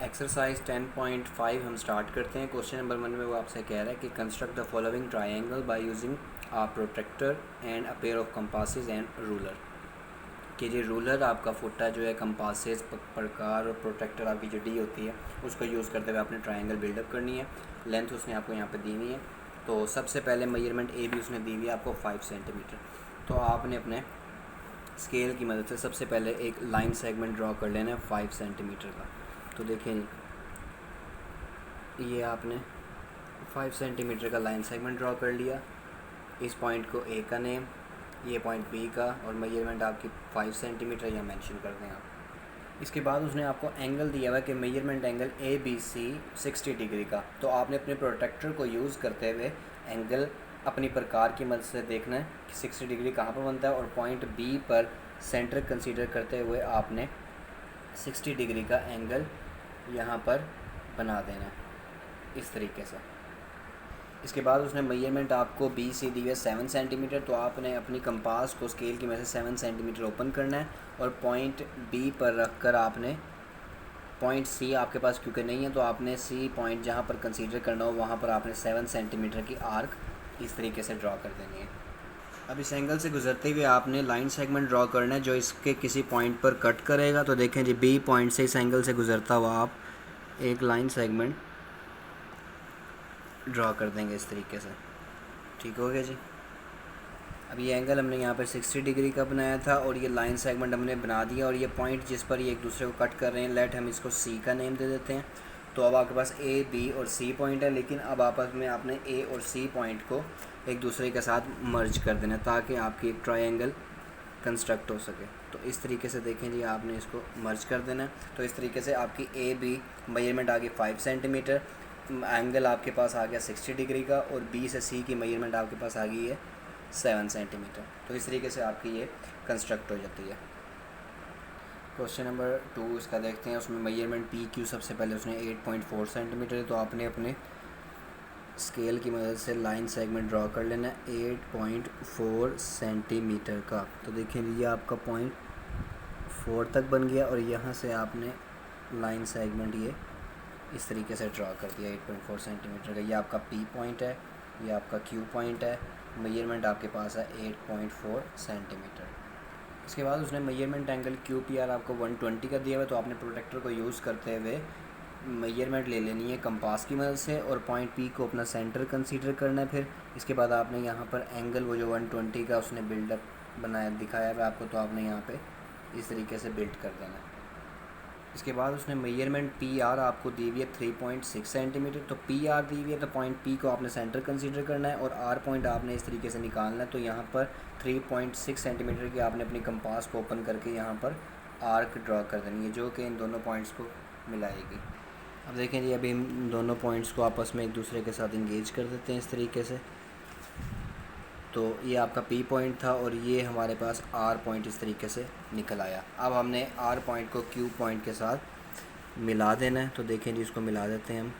Exercise 10.5 हम start करते हैं। क्वेश्चन नंबर 1 में वो आपसे कह रहा है कि construct the following triangle by using a protractor and a pair of compasses and ruler. कि जी रूलर आपका फुटा जो है, कंपासेस प्रकार और प्रोट्रैक्टर आपकी जो डी होती है उसको यूज़ करते हुए आपने ट्रायंगल बिल्डअप करनी है। लेंथ उसने आपको यहाँ पे दी हुई है। तो सबसे पहले मेजरमेंट ए भी उसने दी हुई है आपको 5 सेंटीमीटर। तो आपने अपने स्केल की मदद से सबसे पहले एक लाइन सेगमेंट ड्रॉ कर लेना है 5 सेंटीमीटर का। तो देखें ये आपने 5 सेंटीमीटर का लाइन सेगमेंट ड्रॉ कर लिया। इस पॉइंट को ए का नेम, ये पॉइंट बी का, और मेजरमेंट आपकी 5 सेंटीमीटर यहाँ मेंशन कर दें आप। इसके बाद उसने आपको एंगल दिया हुआ है कि measurement angle A B C 60 degree का। तो आपने अपने प्रोट्रैक्टर को यूज़ करते हुए एंगल अपनी प्रकार की मदद से देखना है कि 60 डिग्री कहाँ पर बनता है, और पॉइंट बी पर सेंटर कंसीडर करते हुए आपने 60 डिग्री का एंगल यहाँ पर बना देना है इस तरीके से। इसके बाद उसने मेजरमेंट आपको बी सी दी है 7 सेंटीमीटर। तो आपने अपनी कंपास को स्केल की वजह से 7 सेंटीमीटर ओपन करना है, और पॉइंट बी पर रख कर आपने पॉइंट सी आपके पास क्योंकि नहीं है तो आपने सी पॉइंट जहाँ पर कंसीडर करना हो वहाँ पर आपने 7 सेंटीमीटर की आर्क इस तरीके से ड्रॉ कर देनी है। अब इस एंगल से गुजरते हुए आपने लाइन सेगमेंट ड्रॉ करना है जो इसके किसी पॉइंट पर कट करेगा। तो देखें जी बी पॉइंट से इस एंगल से गुजरता हुआ आप एक लाइन सेगमेंट ड्रॉ कर देंगे इस तरीके से। ठीक हो गया जी। अब ये एंगल हमने यहाँ पर 60 डिग्री का बनाया था और ये लाइन सेगमेंट हमने बना दिया, और ये पॉइंट जिस पर ये एक दूसरे को कट कर रहे हैं, लेट हम इसको सी का नेम दे देते हैं। तो अब आपके पास ए बी और सी पॉइंट है, लेकिन अब आपस में आपने ए और सी पॉइंट को एक दूसरे के साथ मर्ज कर देना ताकि आपकी एक ट्रायंगल कंस्ट्रक्ट हो सके। तो इस तरीके से देखें जी आपने इसको मर्ज कर देना है। तो इस तरीके से आपकी ए बी मेजरमेंट आ गई 5 सेंटीमीटर, एंगल आपके पास आ गया 60 डिग्री का, और बी से सी की मेजरमेंट आपके पास आ गई है 7 सेंटीमीटर। तो इस तरीके से आपकी ये कंस्ट्रक्ट हो जाती है। क्वेश्चन नंबर 2 इसका देखते हैं। उसमें मेजरमेंट पी क्यू सबसे पहले उसने 8.4 सेंटीमीटर है। तो आपने अपने स्केल की मदद से लाइन सेगमेंट ड्रॉ कर लेना है 8.4 सेंटीमीटर का। तो देखिए ये आपका पॉइंट 4 तक बन गया, और यहाँ से आपने लाइन सेगमेंट ये इस तरीके से ड्रॉ कर दिया 8.4 सेंटीमीटर का। ये आपका पी पॉइंट है, ये आपका क्यू पॉइंट है। मेजरमेंट आपके पास है 8.4 सेंटीमीटर। इसके बाद उसने measurement angle Q P R आपको 120 का दिया हुआ है। तो आपने प्रोटेक्टर को यूज़ करते हुए मेजरमेंट ले लेनी है कंपास की मदद से, और पॉइंट पी को अपना सेंटर कंसीडर करना है। फिर इसके बाद आपने यहाँ पर एंगल वो जो 120 का उसने बिल्डअप बनाया दिखाया है आपको, तो आपने यहाँ पे इस तरीके से बिल्ड कर देना है। इसके बाद उसने मेजरमेंट पी आर आपको दी हुई है 3.6 सेंटीमीटर। तो पी आर दी हुई है तो पॉइंट पी को आपने सेंटर कंसीडर करना है, और आर पॉइंट आपने इस तरीके से निकालना है। तो यहाँ पर 3.6 सेंटीमीटर की आपने अपनी कंपास को ओपन करके यहाँ पर आर्क ड्रॉ कर देनी है जो कि इन दोनों पॉइंट्स को मिलाएगी। अब देखें जी अभी इन दोनों पॉइंट्स को आपस में एक दूसरे के साथ इंगेज कर देते हैं इस तरीके से। तो ये आपका पी पॉइंट था और ये हमारे पास आर पॉइंट इस तरीके से निकल आया। अब हमने आर पॉइंट को क्यू पॉइंट के साथ मिला देना है। तो देखें जी इसको मिला देते हैं हम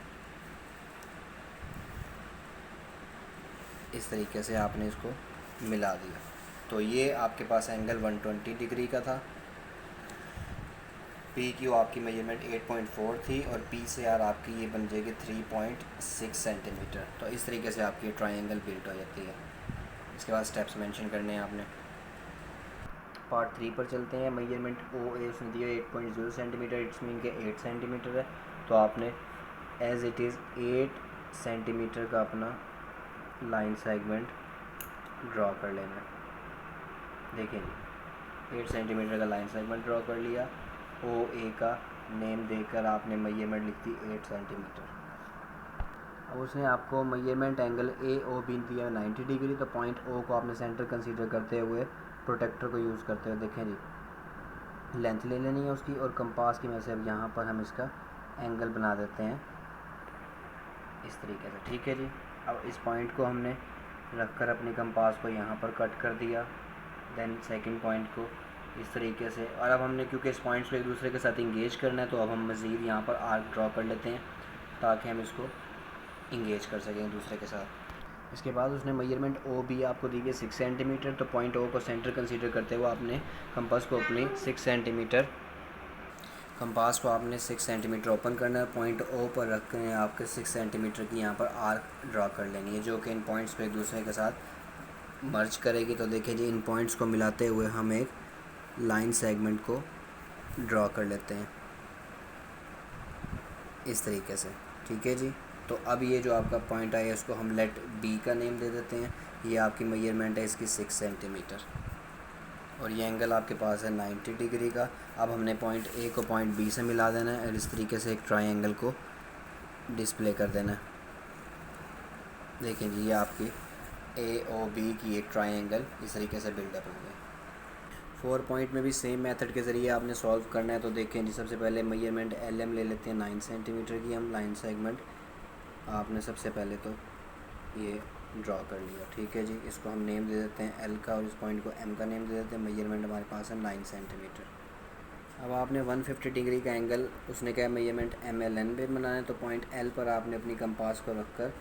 इस तरीके से। आपने इसको मिला दिया तो ये आपके पास एंगल 120 डिग्री का था। पी क्यू आपकी मेजरमेंट 8.4 थी, और पी से आर आपकी ये बन जाएगी 3.6 सेंटीमीटर। तो इस तरीके से आपकी ट्रायंगल बिल्ड हो जाती है। इसके बाद स्टेप्स मेंशन करने हैं आपने। पार्ट 3 पर चलते हैं। मेजरमेंट ओ ए उसने दिया 8.0 सेंटीमीटर, इट्स मीन के 8 सेंटीमीटर है। तो आपने एज इट इज़ 8 सेंटीमीटर का अपना लाइन सेगमेंट ड्रॉ कर लेना है। देखिए जी 8 सेंटीमीटर का लाइन सेगमेंट ड्रॉ कर लिया। ओ ए का नेम देकर आपने मेजरमेंट लिख दी 8 सेंटीमीटर। अब उसने आपको measurement angle A O B दिया 90 डिग्री। तो पॉइंट ओ को आपने सेंटर कंसीडर करते हुए प्रोटेक्टर को यूज़ करते हुए देखें जी लेंथ ले लेनी है उसकी, और कंपास की वजह से अब यहाँ पर हम इसका एंगल बना देते हैं इस तरीके से। ठीक है जी। अब इस पॉइंट को हमने रख कर अपनी कंपास को यहाँ पर कट कर दिया, देन सेकंड पॉइंट को इस तरीके से। और अब हमने क्योंकि इस पॉइंट्स को एक दूसरे के साथ इंगेज करना है, तो अब हम मज़ीद यहाँ पर आर्क ड्रॉ कर लेते हैं ताकि हम इसको इंगेज कर सकें एक दूसरे के साथ। इसके बाद उसने मेजरमेंट ओ बी आपको दी है 6 सेंटीमीटर। तो पॉइंट ओ को सेंटर कंसीडर करते हुए आपने कंपास को अपनी 6 सेंटीमीटर कंपास को आपने 6 सेंटीमीटर ओपन करना है, पॉइंट ओ पर रख कर आपके 6 सेंटीमीटर की यहाँ पर आर्क ड्रा कर लेनी है, जो कि इन पॉइंट्स पे एक दूसरे के साथ मर्ज करेगी। तो देखिए जी, इन पॉइंट्स को मिलाते हुए हम एक लाइन सेगमेंट को ड्रा कर लेते हैं इस तरीके से, ठीक है जी। तो अब ये जो आपका पॉइंट आया इसको हम लेट बी का नेम दे देते हैं। ये आपकी मेजरमेंट है इसकी 6 सेंटीमीटर और ये एंगल आपके पास है 90 डिग्री का। अब हमने पॉइंट ए को पॉइंट बी से मिला देना है और इस तरीके से एक ट्रायंगल को डिस्प्ले कर देना है। देखिए जी, ये आपकी ए ओ बी की एक ट्रायंगल इस तरीके से बिल्डअप हो गई। 4 पॉइंट में भी सेम मेथड के ज़रिए आपने सॉल्व करना है। तो देखें जी, सबसे पहले मेजरमेंट एल एम ले लेते हैं 9 सेंटीमीटर की हम। लाइन सेगमेंट आपने सबसे पहले तो ये ड्रा कर लिया, ठीक है जी। इसको हम नेम दे देते हैं एल का और इस पॉइंट को एम का नेम दे देते हैं। मेजरमेंट हमारे पास है 9 सेंटीमीटर। अब आपने 150 डिग्री का एंगल, उसने क्या मेजरमेंट एम एल एन पे बनाना है, तो पॉइंट एल पर आपने अपनी कंपास को रख कर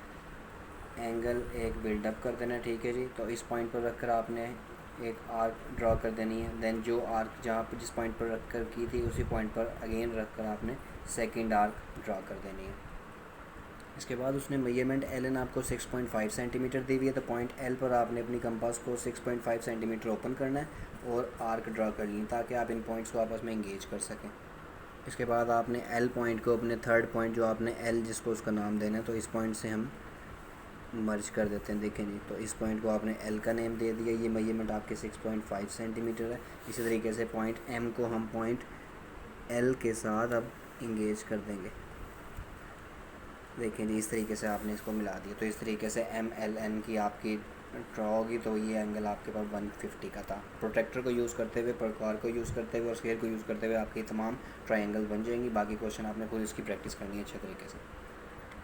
एंगल एक बिल्डअप कर देना है, ठीक है जी। तो इस पॉइंट पर रख कर आपने एक आर्क ड्रा कर देनी है। देन जो आर्क जहाँ पर जिस पॉइंट पर रख कर की थी उसी पॉइंट पर अगेन रख कर आपने सेकेंड आर्क ड्रा कर देनी है। इसके बाद उसने मेजरमेंट एल एन आपको 6.5 सेंटीमीटर दी हुई है, तो पॉइंट एल पर आपने अपनी कंपास को 6.5 सेंटीमीटर ओपन करना है और आर्क ड्रा कर ली ताकि आप इन पॉइंट्स को आपस में इंगेज कर सकें। इसके बाद आपने एल पॉइंट को अपने थर्ड पॉइंट जो आपने एल जिसको उसका नाम देना है, तो इस पॉइंट से हम मर्ज कर देते हैं। देखें जी, तो इस पॉइंट को आपने एल का नेम दे दिया। ये मेजरमेंट आपके 6.5 सेंटीमीटर है। इसी तरीके से पॉइंट एम को हम पॉइंट एल के साथ अब इंगेज कर देंगे। देखें जी, इस तरीके से आपने इसको मिला दिया। तो इस तरीके से एम एल एन की आपकी ड्रॉ होगी। तो ये एंगल आपके पास 150 का था। प्रोटेक्टर को यूज़ करते हुए, प्रकार को यूज़ करते हुए और स्केल को यूज़ करते हुए आपकी तमाम ट्रायंगल बन जाएंगी। बाकी क्वेश्चन आपने खुद इसकी प्रैक्टिस करनी है अच्छे तरीके से।